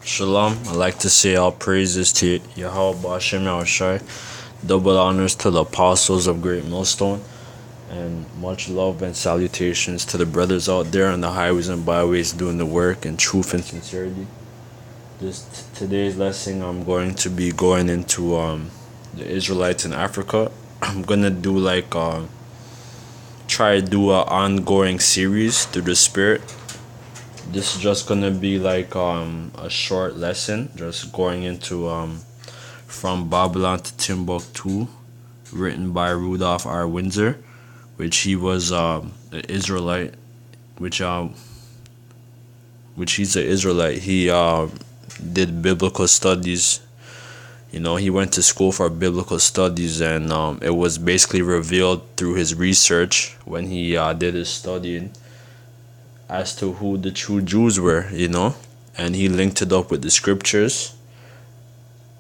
Shalom. I'd like to say all praises to Yahweh Bashem Yahushai. Double honors to the apostles of Great Millstone. And much love and salutations to the brothers out there on the highways and byways doing the work in truth and sincerity. Today's lesson, I'm going to be going into the Israelites in Africa. I'm gonna do try to do an ongoing series through the Spirit. This is just gonna be a short lesson, just going into From Babylon to Timbuktu, written by Rudolph R. Windsor, which he was an Israelite, which he's an Israelite. He did biblical studies. You know, he went to school for biblical studies, and it was basically revealed through his research when he did his studying as to who the true Jews were, you know, and he linked it up with the scriptures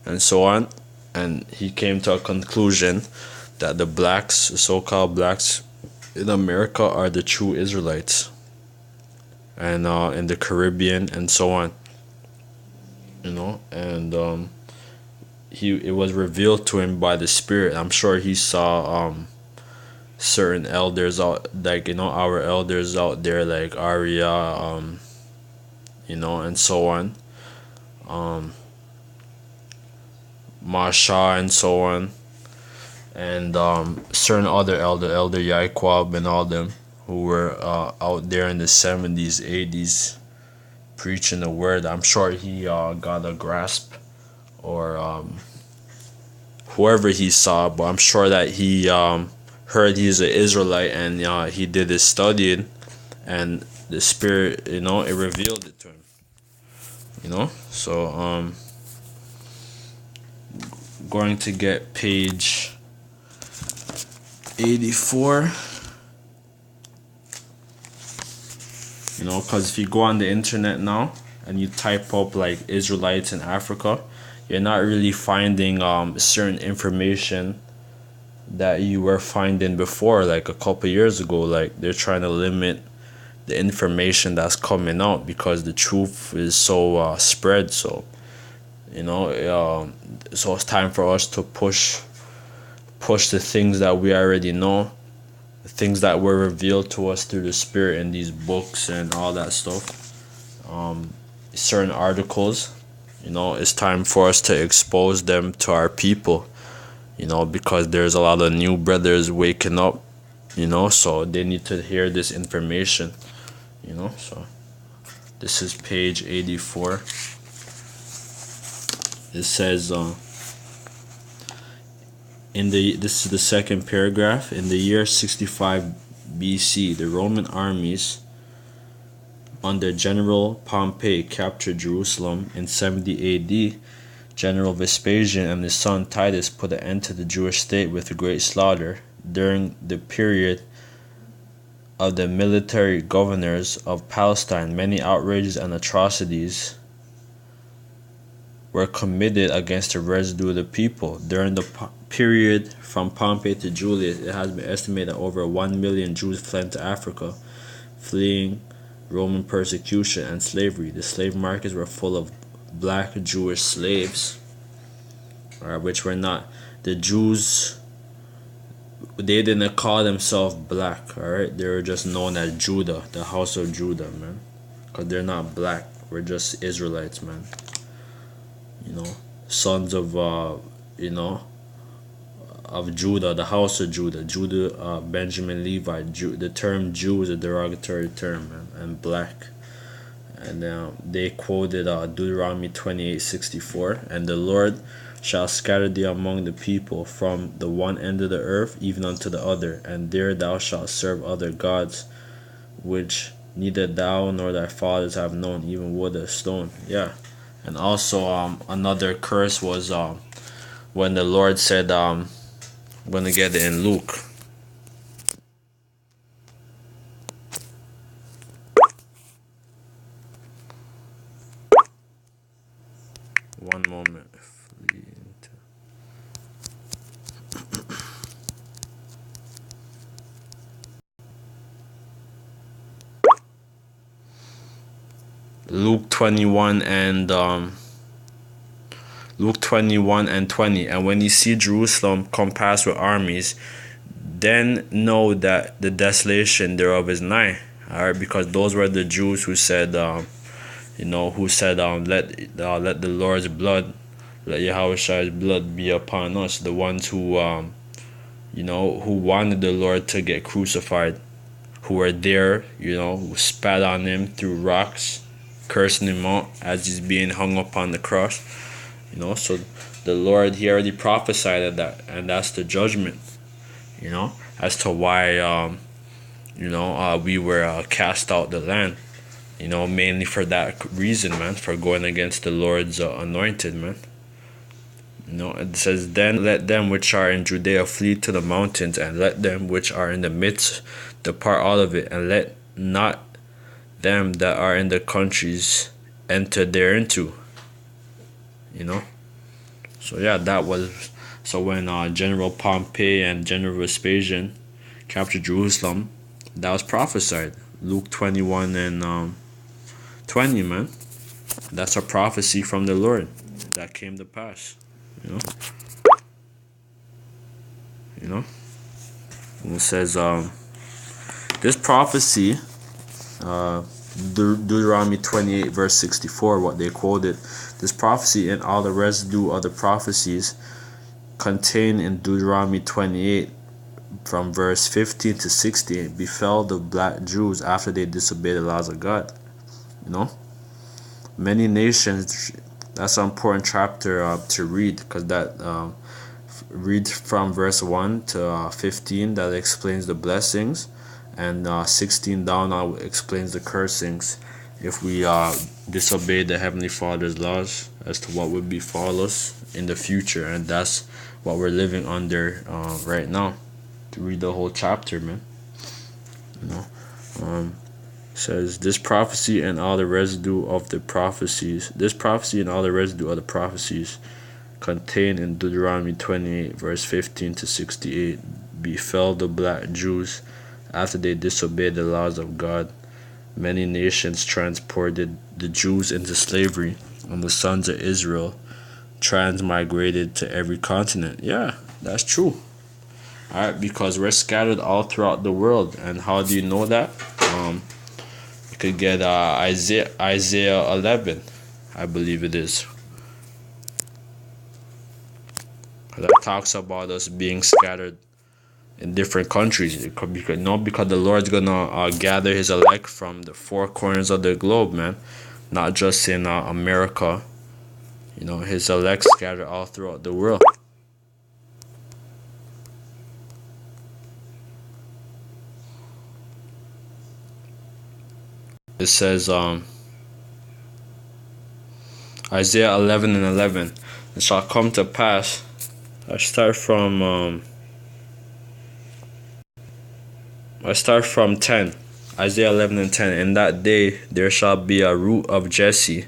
and so on, and he came to a conclusion that the blacks, the so-called blacks in America, are the true Israelites, and in the Caribbean and so on, you know, and it was revealed to him by the Spirit. I'm sure he saw certain elders out, like, you know, our elders out there, like Arya, you know, and so on, Marsha and so on, and certain other elder Yaquab and all them who were out there in the 70s, 80s preaching the word. I'm sure he got a grasp, or whoever he saw, but I'm sure that he heard he's an Israelite, and he did his studying, and the Spirit, you know, it revealed it to him, you know. So going to get page 84, you know, because if you go on the internet now and you type up like Israelites in Africa, you're not really finding certain information that you were finding before, like a couple years ago. Like, they're trying to limit the information that's coming out because the truth is so spread. So, you know, so it's time for us to push the things that we already know, the things that were revealed to us through the Spirit in these books and all that stuff. Certain articles, you know, it's time for us to expose them to our people, you know, because there's a lot of new brothers waking up, you know, so they need to hear this information, you know. So this is page 84. It says this is the second paragraph. In the year 65 BC, the Roman armies under General Pompey captured Jerusalem. In 70 AD, General Vespasian and his son Titus put an end to the Jewish state with a great slaughter. During the period of the military governors of Palestine, many outrages and atrocities were committed against the residue of the people. During the period from Pompey to Julius, it has been estimated that over 1 million Jews fled to Africa, fleeing Roman persecution and slavery. The slave markets were full of black Jewish slaves, which were not the Jews. They didn't call themselves black, alright? They were just known as Judah, the house of Judah, man. Because they're not black. We're just Israelites, man. You know, sons of, you know, of Judah, the house of Judah. Judah, Benjamin, Levi. The term Jew is a derogatory term, man, and black. And they quoted Deuteronomy 28:64, and the Lord shall scatter thee among the people from the one end of the earth even unto the other, and there thou shalt serve other gods, which neither thou nor thy fathers have known, even wood or stone. Yeah. And also another curse was when the Lord said, I'm gonna get it in Luke. One moment. Luke 21 and Luke 21 and 20. And when you see Jerusalem compassed with armies, then know that the desolation thereof is nigh. Alright, because those were the Jews who said, let the Lord's blood, let Yahweh's blood be upon us. The ones who, who wanted the Lord to get crucified, who were there, who spat on him, threw rocks, cursing him out as he's being hung upon the cross. So the Lord, he already prophesied that, and that's the judgment, as to why, we were cast out the land, mainly for that reason, man, for going against the Lord's anointed, man. It says, then let them which are in Judea flee to the mountains, and let them which are in the midst depart out of it, and let not them that are in the countries enter thereinto. So yeah, that was, so when General Pompey and General Vespasian captured Jerusalem, that was prophesied. Luke 21 and 20, man. That's a prophecy from the Lord that came to pass. And it says, this prophecy, Deuteronomy 28 verse 64, what they quoted, this prophecy and all the residue of the prophecies contained in Deuteronomy 28 from verse 15 to 16 befell the black Jews after they disobeyed the laws of God. Many nations, that's an important chapter to read, because that read from verse 1 to 15, that explains the blessings, and 16 down explains the cursings if we disobey the Heavenly Father's laws, as to what would befall us in the future. And that's what we're living under right now. To read the whole chapter, man. Says, this prophecy and all the residue of the prophecies, contained in Deuteronomy 28 verse 15 to 68 befell the black Jews after they disobeyed the laws of God. Many nations transported the Jews into slavery, and the sons of Israel transmigrated to every continent. Yeah, that's true. Alright, because we're scattered all throughout the world. And how do you know that? You could get Isaiah 11, I believe it is. That talks about us being scattered in different countries. Because the Lord's gonna gather his elect from the four corners of the globe, man. Not just in America. His elect scattered all throughout the world. It says, Isaiah 11 and 11, it shall come to pass. I start from 10. Isaiah 11 and 10. In that day there shall be a root of Jesse,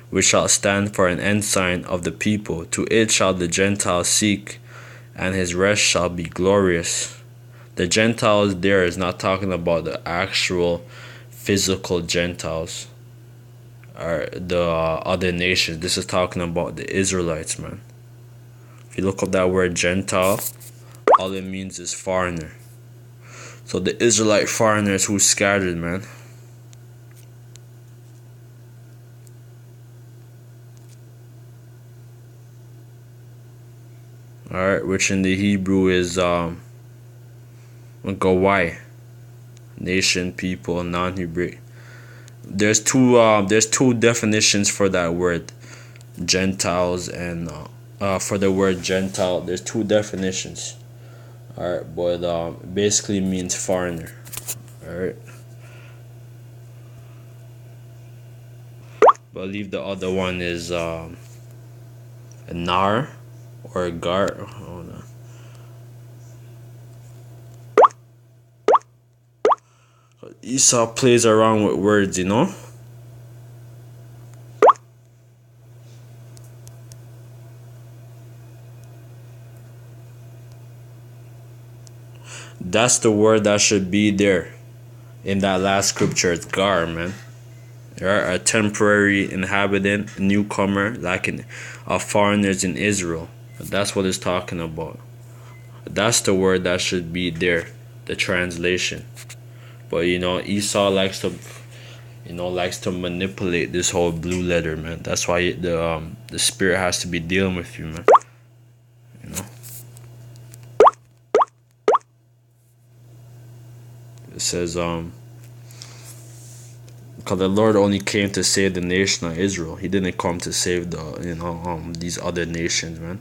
which shall stand for an ensign of the people. To it shall the Gentiles seek, and his rest shall be glorious. The Gentiles there is not talking about the actual physical Gentiles or the other nations. This is talking about the Israelites, man. If you look up that word Gentile, all it means is foreigner. So the Israelite foreigners who scattered, man. Alright, which in the Hebrew is Gawai. Nation, people, non-Hebrew. There's two definitions for that word, Gentiles, and for the word Gentile, there's two definitions. Alright, but basically means foreigner. Alright. I believe the other one is a nar or a gar. Hold on. Esau plays around with words, That's the word that should be there in that last scripture. It's gar, man. Right? A temporary inhabitant, newcomer, like foreigners in Israel. That's what it's talking about. That's the word that should be there, the translation. But Esau likes to manipulate this whole blue letter, man. That's why the spirit has to be dealing with you, man. You know. It says because the Lord only came to save the nation of Israel. He didn't come to save these other nations, man.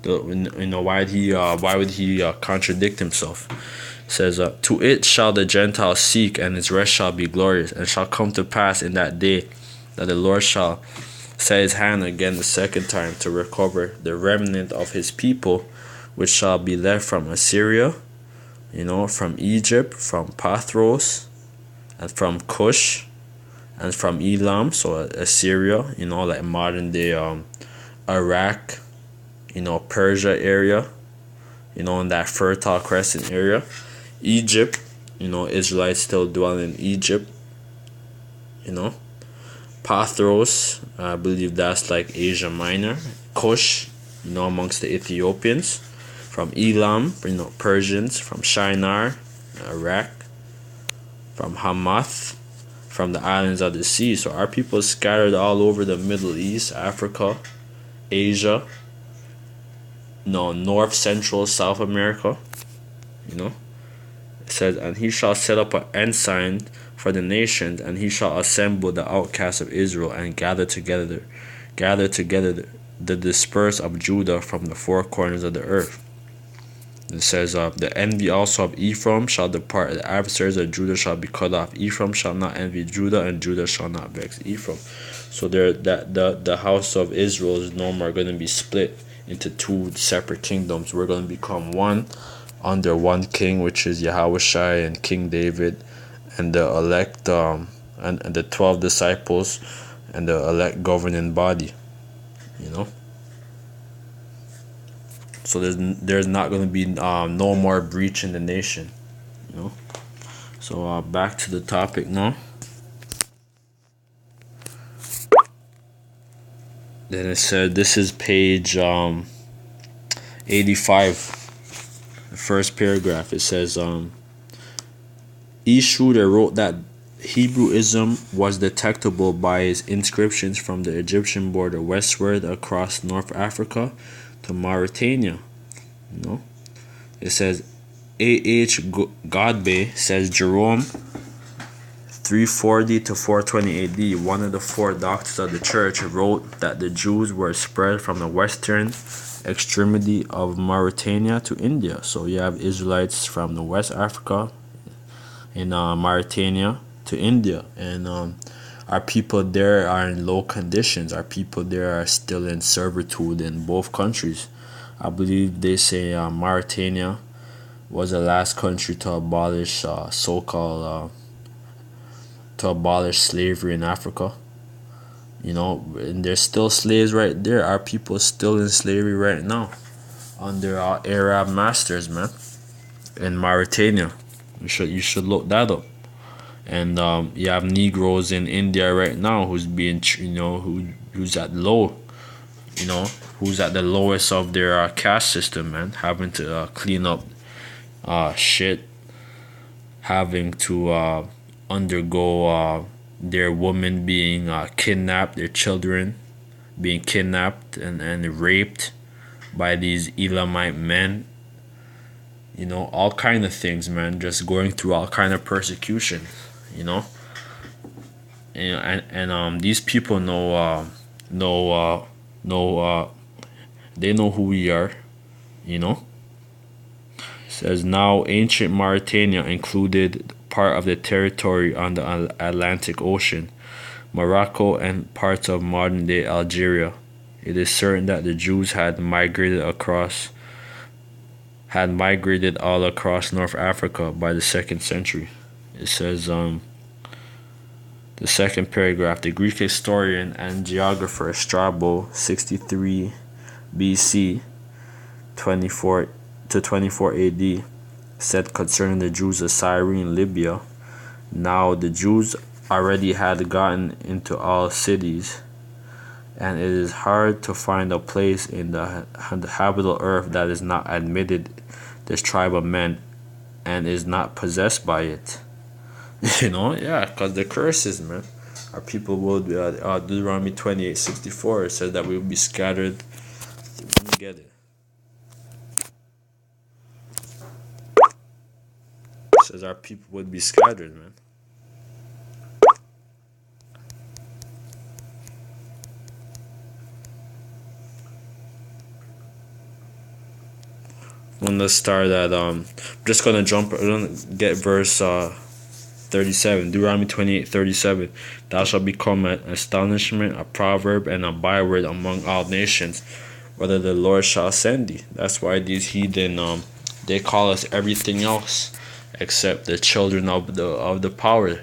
Why would he contradict himself? It says, to it shall the Gentiles seek, and its rest shall be glorious, and shall come to pass in that day that the Lord shall set his hand again the second time to recover the remnant of his people, which shall be left from Assyria, from Egypt, from Pathros, and from Cush, and from Elam, so Assyria, like modern day Iraq, Persia area, in that Fertile Crescent area. Egypt, Israelites still dwell in Egypt, Pathros, I believe that's like Asia Minor. Cush, amongst the Ethiopians. From Elam, Persians. From Shinar, Iraq. From Hamath, from the islands of the sea. So our people scattered all over the Middle East, Africa, Asia, North, Central, South America. It says, and he shall set up an ensign for the nations, and he shall assemble the outcasts of Israel, and gather together the dispersed of Judah from the four corners of the earth. It says, the envy also of Ephraim shall depart, the adversaries of Judah shall be cut off. Ephraim shall not envy Judah, and Judah shall not vex Ephraim. So the house of Israel is no more going to be split into two separate kingdoms. We're going to become one under one king, which is Yahushua and King David, and the elect and the 12 disciples and the elect governing body. So there's not going to be no more breach in the nation. So back to the topic now. Then it said, this is page 85, the first paragraph. It says, E. Schroeder wrote that Hebrewism was detectable by his inscriptions from the Egyptian border westward across North Africa to Mauritania. It says, A.H. Godbey says Jerome 340 to 420 AD, one of the four doctors of the church, wrote that the Jews were spread from the western extremity of Mauritania to India. So you have Israelites from the West Africa in Mauritania to India, and our people there are in low conditions. Our people there are still in servitude in both countries. I believe they say Mauritania was the last country to abolish to abolish slavery in Africa. And there's still slaves right there. Our people still in slavery right now under our Arab masters, man, in Mauritania. You should look that up. And you have Negroes in India right now who's being who's at low, who's at the lowest of their caste system, man, having to clean up shit, having to undergo their women being kidnapped, their children being kidnapped and raped by these Elamite men. All kind of things, man. Just going through all kind of persecution. And these people they know who we are. It says, now ancient Mauritania included part of the territory on the Atlantic Ocean, Morocco, and parts of modern-day Algeria. It is certain that the Jews had migrated all across North Africa by the 2nd century. It says, the second paragraph, the Greek historian and geographer Strabo, 63 BC, 24 to 24 AD, said concerning the Jews of Cyrene, Libya, now the Jews already had gotten into all cities, and it is hard to find a place in the habitable earth that is not admitted this tribe of men and is not possessed by it. Yeah, because the curses, man. Our people will be, Deuteronomy 28:64, it says that we will be scattered. Let me get it. It says our people would be scattered, man. I'm gonna start at just gonna jump. I'm gonna get verse 37. Deuteronomy 28:37. Thou shalt become an astonishment, a proverb, and a byword among all nations, whether the Lord shall send thee. That's why these heathen they call us everything else except the children of the power.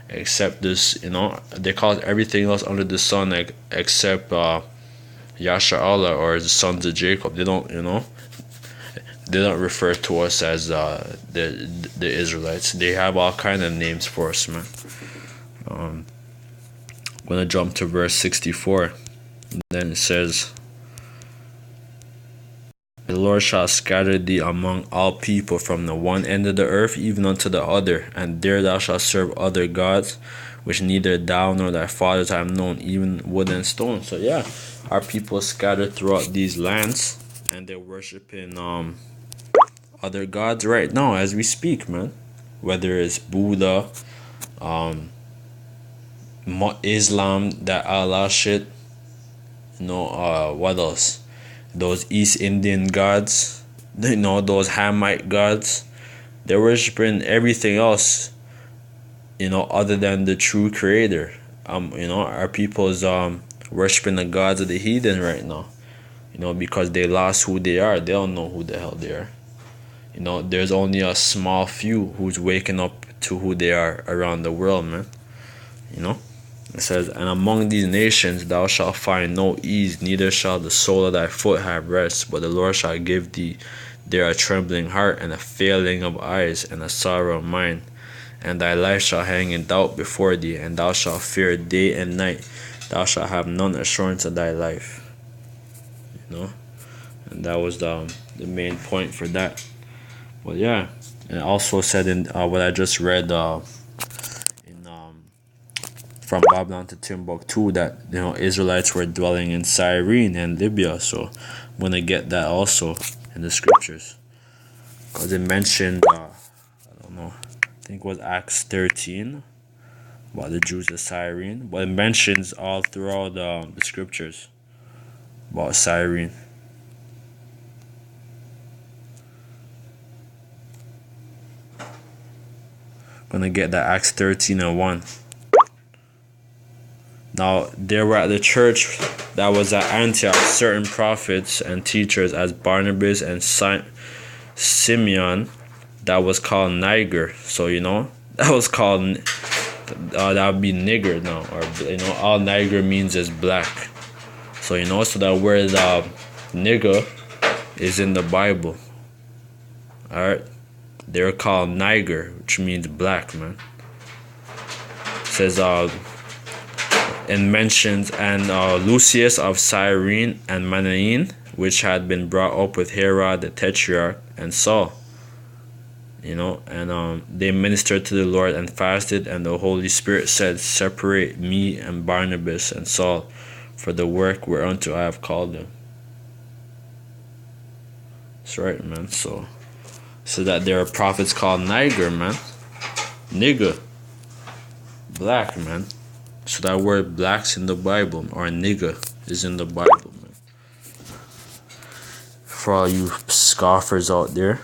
Except this, they call it everything else under the sun except Yasha Allah or the sons of Jacob. They don't, they don't refer to us as the Israelites. They have all kind of names for us, man. I'm gonna jump to verse 64. Then it says, the Lord shall scatter thee among all people from the one end of the earth even unto the other, and there thou shalt serve other gods, which neither thou nor thy fathers have known, even wood and stone. So yeah, our people scattered throughout these lands, and they're worshiping other gods right now as we speak, man. Whether it's Buddha, Islam, that Allah shit, what else? Those East Indian gods, those Hamite gods. They're worshiping everything else, other than the true creator. Our people's worshiping the gods of the heathen right now, because they lost who they are. They don't know who the hell they are. There's only a small few who's waking up to who they are around the world, man. It says, and among these nations thou shalt find no ease, neither shall the sole of thy foot have rest, but the Lord shall give thee there a trembling heart, and a failing of eyes, and a sorrow of mind. And thy life shall hang in doubt before thee, and thou shalt fear day and night. Thou shalt have none assurance of thy life. And that was the main point for that. But yeah, and it also said in what I just read from Babylon to Timbuktu that Israelites were dwelling in Cyrene and Libya. So I'm gonna get that also in the scriptures, because it mentioned I don't know, I think it was Acts 13 about the Jews of Cyrene, but it mentions all throughout the scriptures about Cyrene. Gonna get that Acts 13:1. Now there were at the church that was at Antioch certain prophets and teachers, as Barnabas and Simeon, that was called Niger. So that was called that would be nigger now, or all Niger means is black. So so that word nigger is in the Bible. All right. They're called Niger, which means black, man. It says, and mentions, and Lucius of Cyrene and Manaen, which had been brought up with Herod the Tetrarch and Saul. And they ministered to the Lord and fasted, and the Holy Spirit said, separate me and Barnabas and Saul for the work whereunto I have called them. That's right, man. So that there are prophets called Niger, man. Nigger. Black, man. So that word black's in the Bible, or nigger is in the Bible, man. For all you scoffers out there.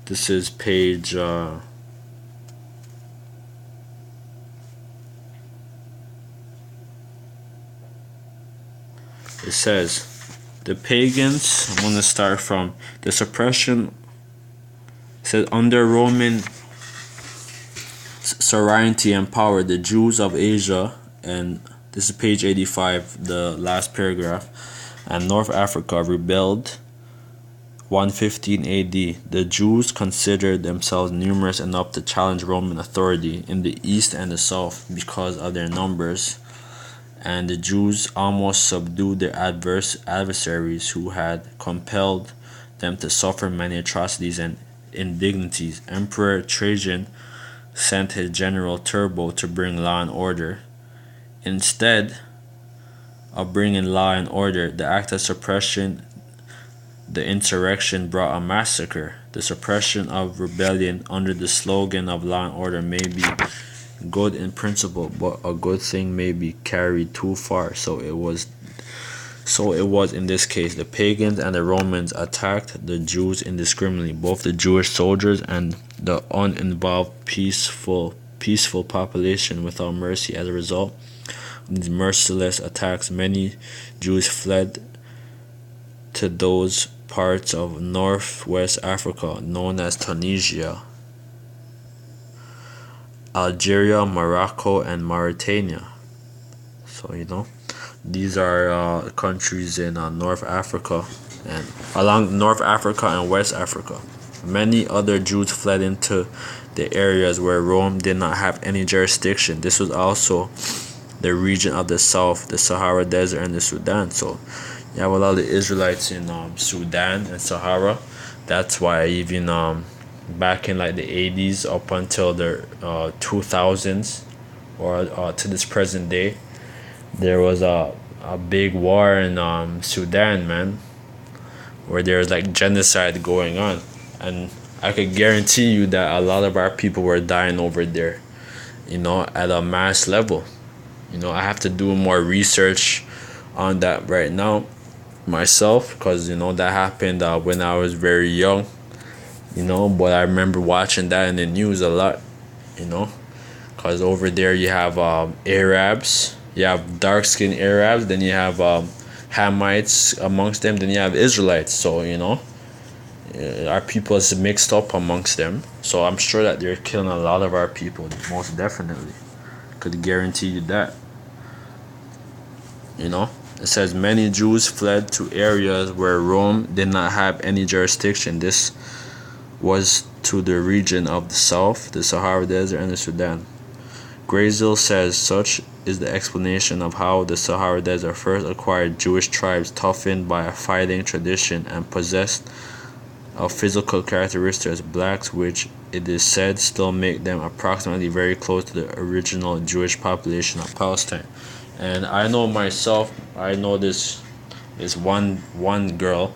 This is page it says, the pagans, I'm going to start from the suppression. It says, under Roman sovereignty and power, the Jews of Asia, and this is page 85, the last paragraph, and North Africa rebelled 115 AD. The Jews considered themselves numerous enough to challenge Roman authority in the east and the south because of their numbers, and the Jews almost subdued their adversaries who had compelled them to suffer many atrocities and indignities. Emperor Trajan sent his general Turbo to bring law and order. Instead of bringing law and order, the act of suppression, the insurrection brought a massacre. The suppression of rebellion under the slogan of law and order may be good in principle, but a good thing may be carried too far. So it was in this case. The pagans and the Romans attacked the Jews indiscriminately, both the Jewish soldiers and the uninvolved peaceful population without mercy. As a result of these merciless attacks, many Jews fled to those parts of northwest Africa known as Tunisia, Algeria, Morocco, and Mauritania. So these are countries in North Africa, and along North Africa and West Africa. Many other Jews fled into the areas where Rome did not have any jurisdiction. This was also the region of the south, the Sahara Desert, and the Sudan. So you have a lot of Israelites in Sudan and Sahara. That's why even back in like the 80s up until the 2000s or to this present day, there was a big war in Sudan, man, where there's like genocide going on, and I could guarantee you that a lot of our people were dying over there, at a mass level. I have to do more research on that right now myself, because that happened when I was very young, but I remember watching that in the news a lot, because over there you have Arabs, you have dark-skinned Arabs, then you have Hamites amongst them, then you have Israelites. So our people is mixed up amongst them. So I'm sure that they're killing a lot of our people, most definitely. Could guarantee you that. It says many Jews fled to areas where Rome did not have any jurisdiction. This was to the region of the south, the Sahara Desert, and the Sudan. Grazel says such is the explanation of how the Sahara Desert first acquired Jewish tribes toughened by a fighting tradition and possessed of physical characteristics blacks, which it is said still make them approximately very close to the original Jewish population of Palestine. And I know myself, I know this one girl,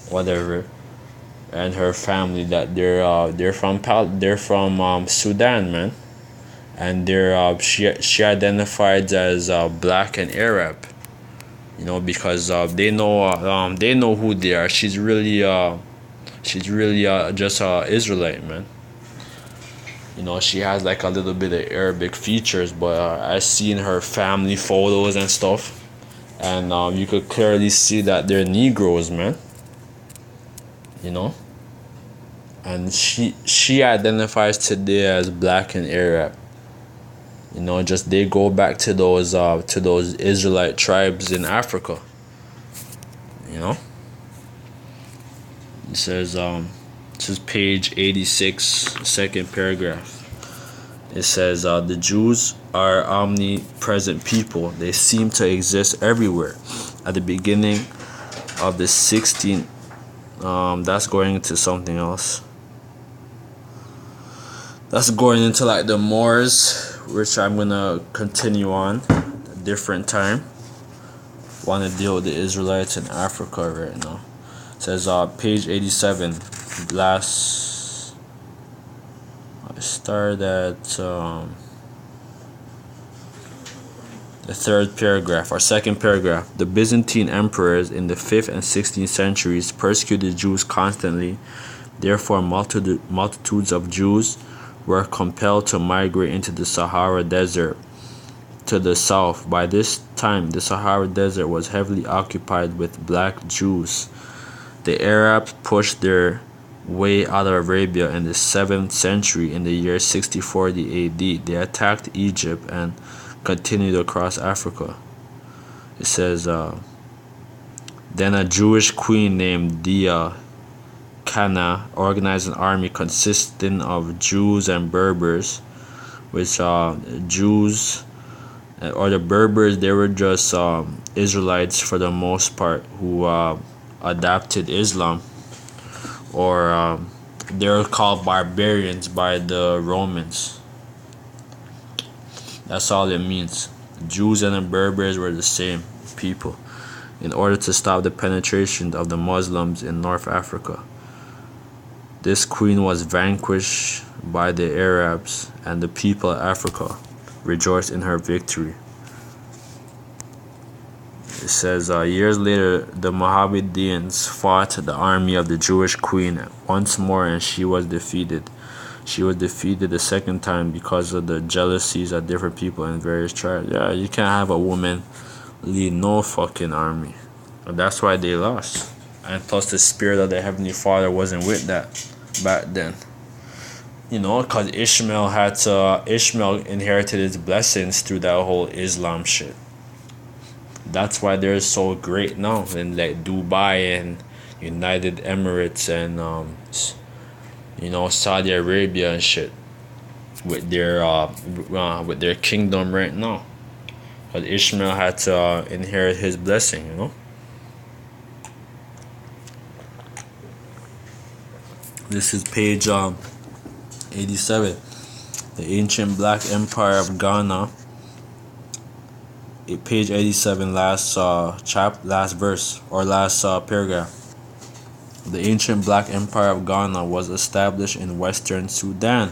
whatever, and her family, that they're from Sudan, man, and she identified as black and Arab, because they know who they are. She's really just a Israelite, man. She has like a little bit of Arabic features, but I seen her family photos and stuff, and you could clearly see that they're Negroes, man. And she identifies today as black and Arab. Just they go back to those Israelite tribes in Africa. It says this is page 86, second paragraph. It says the Jews are omnipresent people. They seem to exist everywhere. At the beginning of the 16th, that's going into something else. That's going into like the Moors, which I'm gonna continue on a different time. Want to deal with the Israelites in Africa right now. It says page 87, last. I started at the third paragraph or second paragraph. The Byzantine emperors in the 5th and 16th centuries persecuted Jews constantly. Therefore, multitudes of Jews were compelled to migrate into the Sahara Desert to the south. By this time, the Sahara Desert was heavily occupied with black Jews. The Arabs pushed their way out of Arabia in the 7th century. In the year 6040 AD, they attacked Egypt and continued across Africa. It says Then a Jewish queen named Dia Kana organized an army consisting of Jews and Berbers, which Jews or the Berbers, they were just Israelites for the most part who adopted Islam, or they were called barbarians by the Romans. That's all it means. Jews and the Berbers were the same people. In order to stop the penetration of the Muslims in North Africa, this queen was vanquished by the Arabs, and the people of Africa rejoiced in her victory. It says, years later, the Mohammedans fought the army of the Jewish queen once more, and she was defeated. She was defeated the second time because of the jealousies of different people in various tribes. Yeah, you can't have a woman lead no fucking army. And that's why they lost. And plus the spirit of the Heavenly Father wasn't with that back then. You know, because Ishmael inherited his blessings through that whole Islam shit. That's why they're so great now in like Dubai and United Emirates and Saudi Arabia and shit with their kingdom right now. Because Ishmael had to inherit his blessing, you know. This is page 87. The ancient Black Empire of Ghana. Page 87, last verse or last paragraph. The ancient Black Empire of Ghana was established in Western Sudan.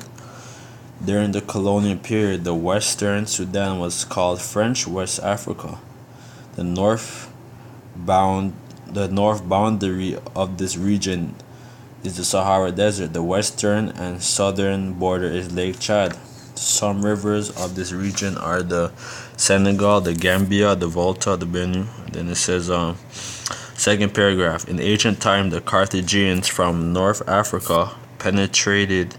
During the colonial period, the Western Sudan was called French West Africa. The north boundary of this region is the Sahara Desert. The western and southern border is Lake Chad. Some rivers of this region are the Senegal, the Gambia, the Volta, the Benue. Then it says, second paragraph. In ancient time, the Carthaginians from North Africa penetrated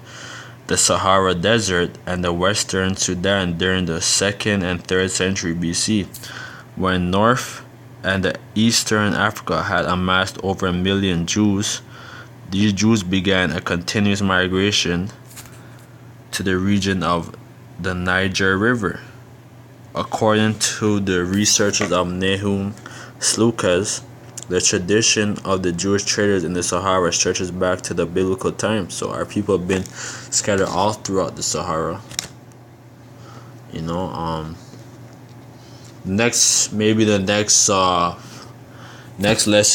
the Sahara Desert and the western Sudan during the 2nd and 3rd century BC. When North and the Eastern Africa had amassed over 1 million Jews, these Jews began a continuous migration to the region of the Niger River. According to the researchers of Nahum Slukas, the tradition of the Jewish traders in the Sahara stretches back to the biblical times. So our people have been scattered all throughout the Sahara. You know, next lesson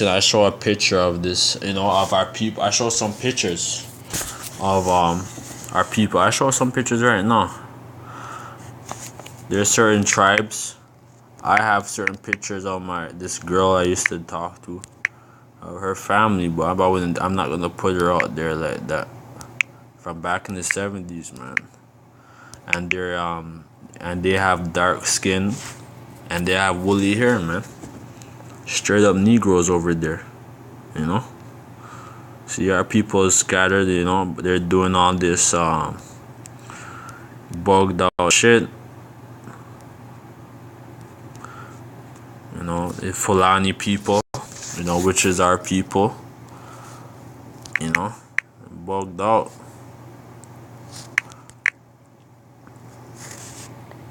I show a picture of this, of our people. I show some pictures of our people. I show some pictures right now. There's certain tribes. I have certain pictures of this girl I used to talk to, of her family, but I'm not gonna put her out there like that. From back in the 70s, man. And they have dark skin, and they have woolly hair, man. Straight up Negroes over there, you know. See, our people is scattered, you know. They're doing all this bugged out shit. You know, the Fulani people, which is our people, bugged out.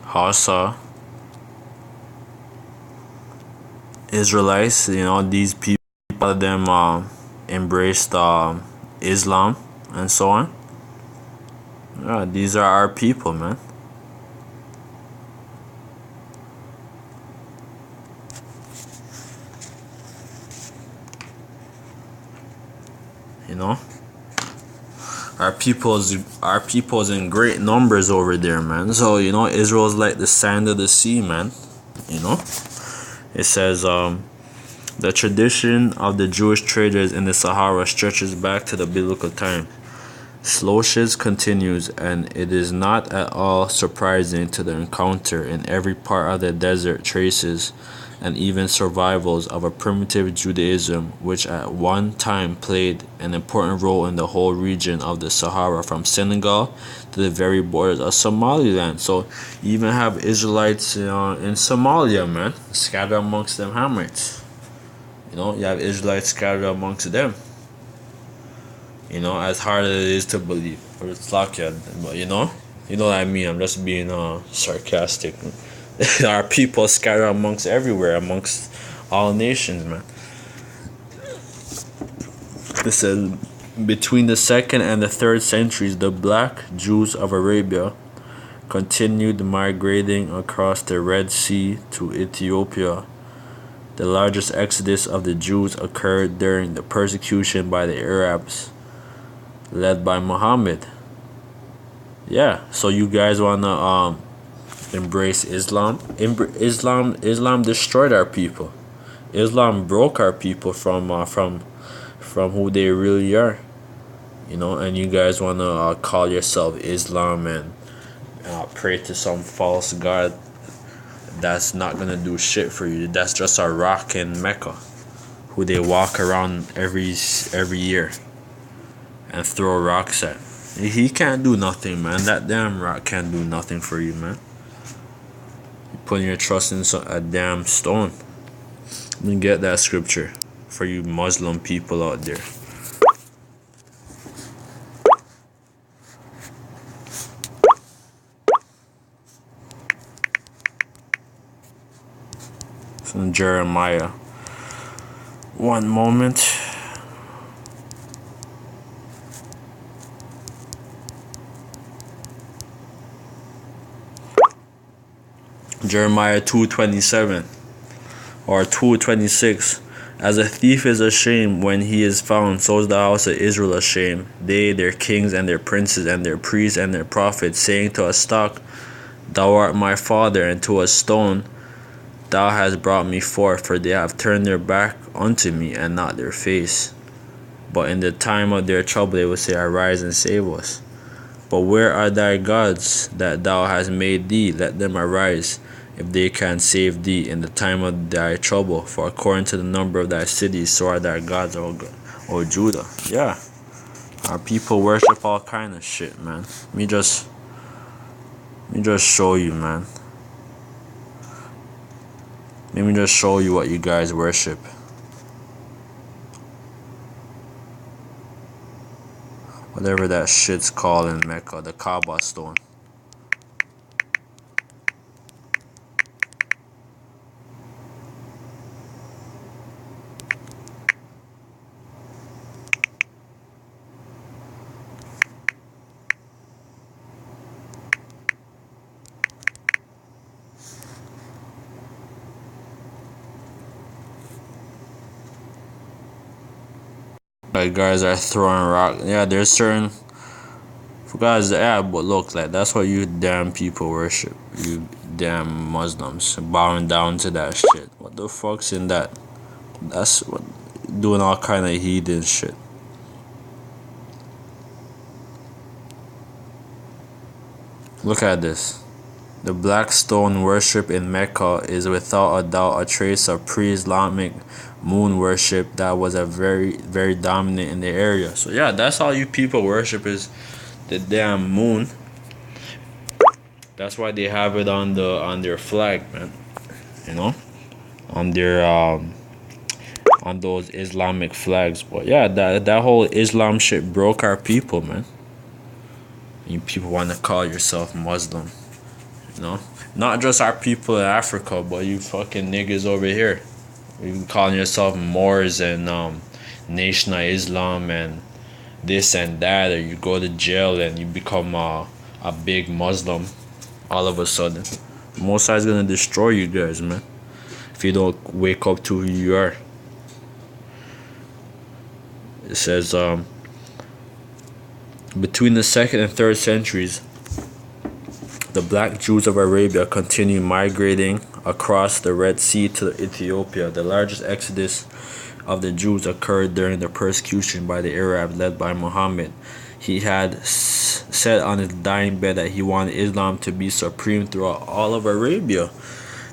HAUSA, Israelites, these people, of them embraced Islam and so on. Yeah, these are our people, man. Our people's in great numbers over there, man. So Israel's like the sand of the sea, man. It says the tradition of the Jewish traders in the Sahara stretches back to the biblical time. Sloshis continues, and it is not at all surprising to the encounter in every part of the desert traces and even survivals of a primitive Judaism which at one time played an important role in the whole region of the Sahara from Senegal to the very borders of Somaliland. So you even have Israelites in Somalia, man, scattered amongst them Hamites. You know, you have Israelites scattered amongst them. You know, as hard as it is to believe. Or it's like, but you know what I mean. I'm just being sarcastic. There are people scattered amongst everywhere, amongst all nations, man. It says between the second and the third centuries, the black Jews of Arabia continued migrating across the Red Sea to Ethiopia. The largest exodus of the Jews occurred during the persecution by the Arabs, led by Muhammad. Yeah, so you guys wanna embrace Islam? Islam destroyed our people. Islam broke our people from who they really are. You know, and you guys wanna call yourself Islam and pray to some false god that's not gonna do shit for you. That's just a rock in Mecca, who they walk around every year and throw rocks at. He can't do nothing, man. That damn rock can't do nothing for you, man. You're putting your trust in a damn stone. Let me get that scripture for you Muslim people out there. It's in Jeremiah. One moment. Jeremiah 2:27 or 2:26. As a thief is ashamed when he is found, so is the house of Israel ashamed. They, their kings and their princes and their priests and their prophets, saying to a stock, Thou art my father, and to a stone, Thou hast brought me forth, for they have turned their back unto me, and not their face. But in the time of their trouble they will say, Arise and save us. But where are thy gods that thou hast made thee? Let them arise, if they can save thee in the time of thy trouble. For according to the number of thy cities, so are thy gods, O Judah. Yeah, our people worship all kind of shit, man. Let me just show you, man. Let me just show you what you guys worship. Whatever that shit's called in Mecca, the Kaaba stone. Like guys are throwing rock. Yeah, there's certain guys. Yeah, but look, like that's what you damn people worship. You damn Muslims bowing down to that shit. What the fuck's in that? That's what doing all kind of heathen shit. Look at this. The black stone worship in Mecca is without a doubt a trace of pre-Islamic moon worship that was a very dominant in the area. So yeah, that's all you people worship is the damn moon. That's why they have it on their flag, man. You know, on their on those Islamic flags. But yeah, that whole Islam shit broke our people, man. You people want to call yourself Muslim. You know, not just our people in Africa, but you fucking niggas over here. You calling yourself Moors and Nation of Islam and this and that, or you go to jail and you become a big Muslim all of a sudden. Most High's gonna destroy you guys, man, if you don't wake up to who you are. It says between the second and third centuries, the black Jews of Arabia continued migrating across the Red Sea to Ethiopia. The largest exodus of the Jews occurred during the persecution by the Arabs led by Muhammad. He had said on his dying bed that he wanted Islam to be supreme throughout all of Arabia.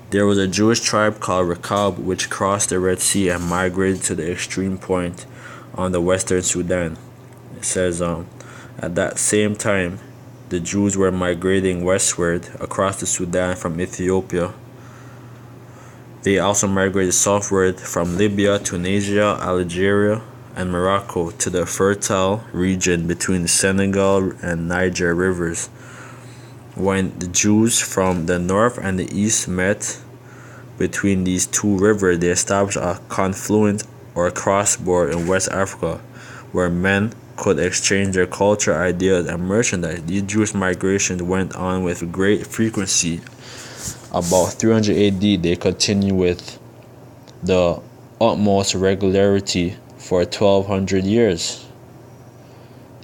There was a Jewish tribe called Raqab which crossed the Red Sea and migrated to the extreme point on the western Sudan. It says at that same time, the Jews were migrating westward across the Sudan from Ethiopia. They also migrated southward from Libya, Tunisia, Algeria, and Morocco to the fertile region between the Senegal and Niger rivers. When the Jews from the north and the east met between these two rivers, they established a confluence or cross-border in West Africa where men could exchange their culture, ideas, and merchandise. These Jewish migrations went on with great frequency. About 300 AD, they continued with the utmost regularity for 1200 years.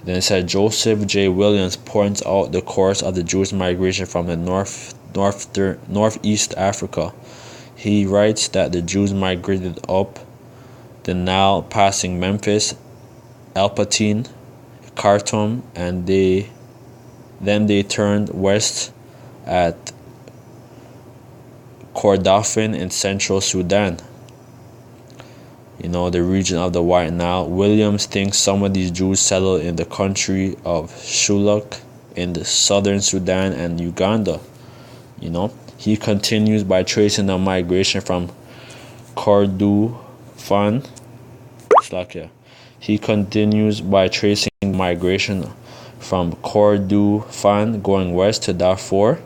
Then it said Joseph J. Williams points out the course of the Jewish migration from the northeast Africa. He writes that the Jews migrated up the Nile, passing Memphis, Alpatine, Khartoum, and then they turned west at Kordofan in central Sudan, the region of the White Nile. Williams thinks some of these Jews settled in the country of Shuluk in the southern Sudan and Uganda. He continues by tracing the migration from Kordofan. He continues by tracing migration from Kordofan going west to Darfur,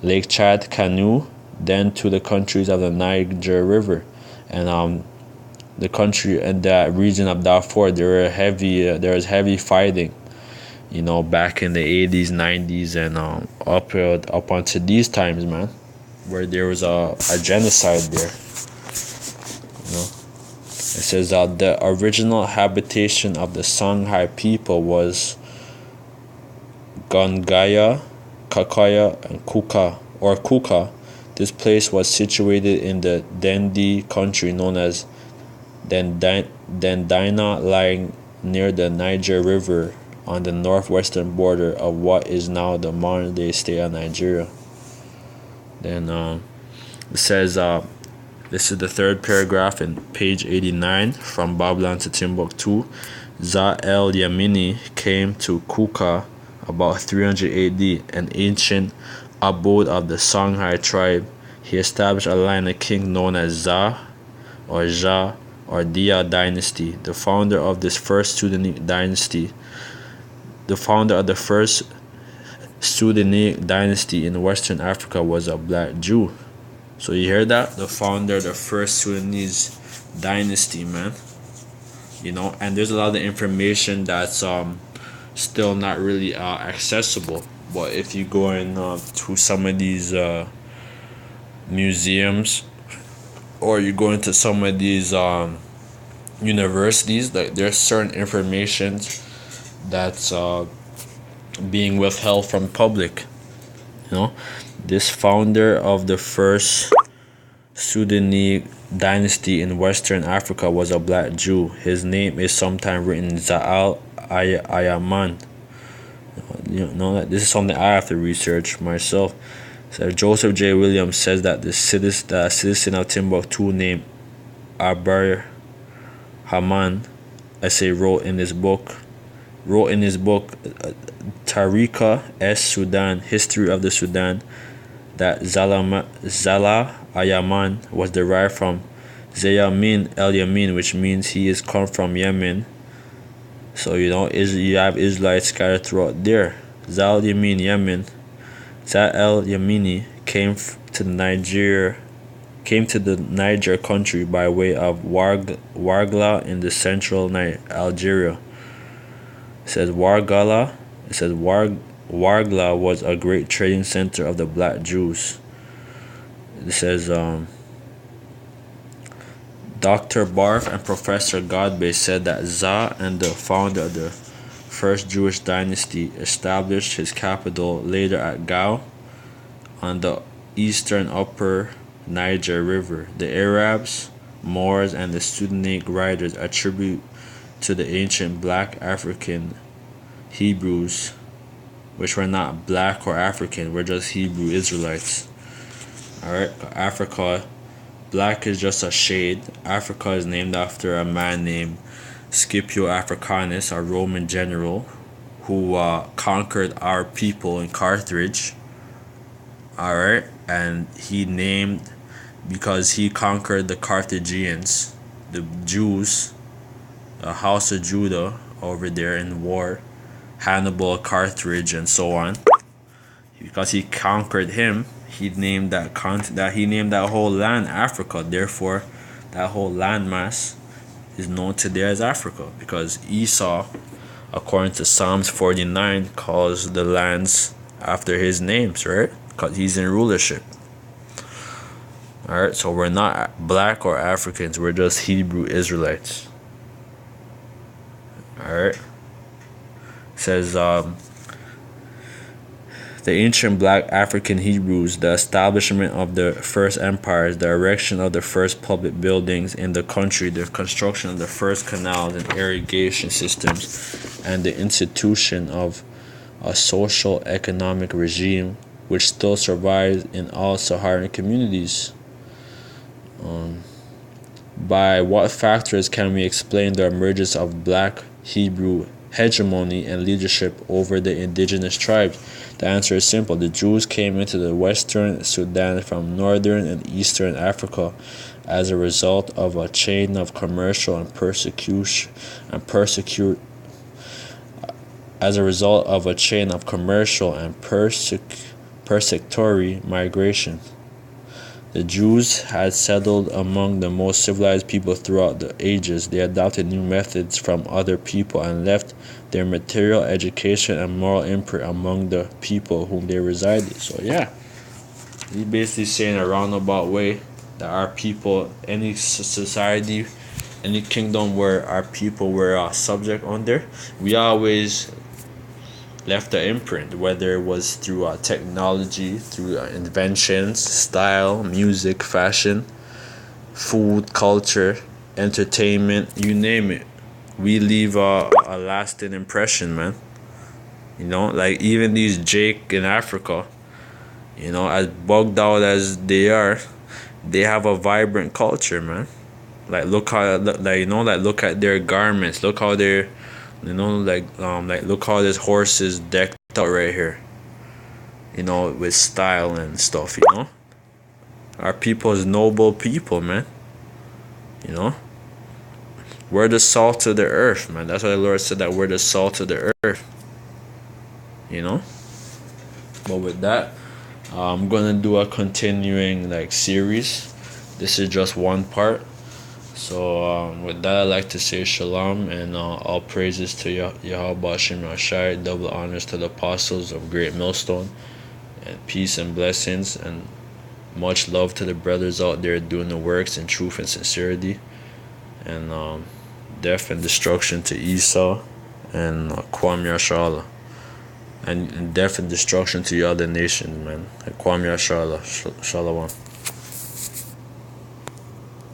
Lake Chad, Kanu, then to the countries of the Niger River, and the country and that region of Darfur. There was heavy fighting, back in the 80s, 90s, and up until these times, man, where there was a genocide there. It says that the original habitation of the Songhai people was Gongaya, Kakaya, and Kuka. This place was situated in the Dendi country known as Dendina, lying near the Niger River on the northwestern border of what is now the modern-day state of Nigeria. Then it says, this is the third paragraph in page 89, from Babylon to Timbuktu. Za el Yamini came to Kuka about 300 AD, an ancient abode of the Songhai tribe. He established a line of kings known as Za or Ja or Dia dynasty. The founder of this first Sudanese dynasty, in Western Africa was a black Jew. So you hear that? The founder of the first Sudanese dynasty, man. And there's a lot of information that's still not really accessible. But if you go in to some of these museums, or you go into some of these universities, there's certain information that's being withheld from public. This founder of the first Sudanese dynasty in Western Africa was a black Jew. His name is sometimes written Za'al Ayaman. This is something I have to research myself. So Joseph J. Williams says that a citizen of Timbuktu named Abar Haman wrote in his book Tariqa es Sudan, History of the Sudan, that Zala Ayaman was derived from Zayamin El Yamin, which means he is come from Yemen. So you have Israelites scattered throughout there. Zal Yamin, Yemen. Za'el Yamini came to the Niger country by way of Wargla in the central Algeria. It says Wargla was a great trading center of the black Jews. It says Dr. Barth and Professor Godbey said that Za and the founder of the first Jewish dynasty established his capital later at Gao on the eastern upper Niger River. The Arabs, Moors, and the Sudanese writers attribute to the ancient black African Hebrews, which were not black or African, were just Hebrew Israelites. Alright, Africa, black is just a shade. Africa is named after a man named Scipio Africanus, a Roman general who conquered our people in Carthage. Alright, and he named because he conquered the Carthaginians, the Jews, the House of Judah over there in war, Hannibal, Carthage, and so on. Because he conquered him, he named that whole land Africa. Therefore, that whole landmass is known today as Africa, because Esau, according to Psalms 49, calls the lands after his names, right? Because he's in rulership. Alright, so we're not black or Africans, we're just Hebrew Israelites. Alright. It says the ancient black African Hebrews, the establishment of the first empires, the erection of the first public buildings in the country, the construction of the first canals and irrigation systems, and the institution of a social economic regime which still survives in all Saharan communities. By what factors can we explain the emergence of black Hebrew hegemony and leadership over the indigenous tribes? The answer is simple. The Jews came into the western Sudan from northern and eastern Africa as a result of a chain of commercial and persecutory migration. The Jews had settled among the most civilized people throughout the ages. They adopted new methods from other people and left their material, education, and moral imprint among the people whom they resided. So yeah, he's basically saying a roundabout way that our people, any society, any kingdom where our people were subject under, we always left the imprint, whether it was through technology, through inventions, style, music, fashion, food, culture, entertainment, you name it. We leave a lasting impression, man. You know, like even these Jake in Africa, you know, as bugged out as they are, they have a vibrant culture, man. Like look at their garments, look how they're, look how this horse is decked out right here, you know, with style and stuff, you know. Our people is noble people, man. You know, we're the salt of the earth, man. That's why the Lord said that we're the salt of the earth, you know. But with that, I'm gonna do a continuing series. This is just one part. So with that, I'd like to say shalom and all praises to Yahweh Bashim Yashai, double honors to the apostles of Great Millstone, and peace and blessings, and much love to the brothers out there doing the works in truth and sincerity, and death and destruction to Esau and Kwam Yashala, and death and destruction to your other nations, man. Kwam Yashala, Shalom.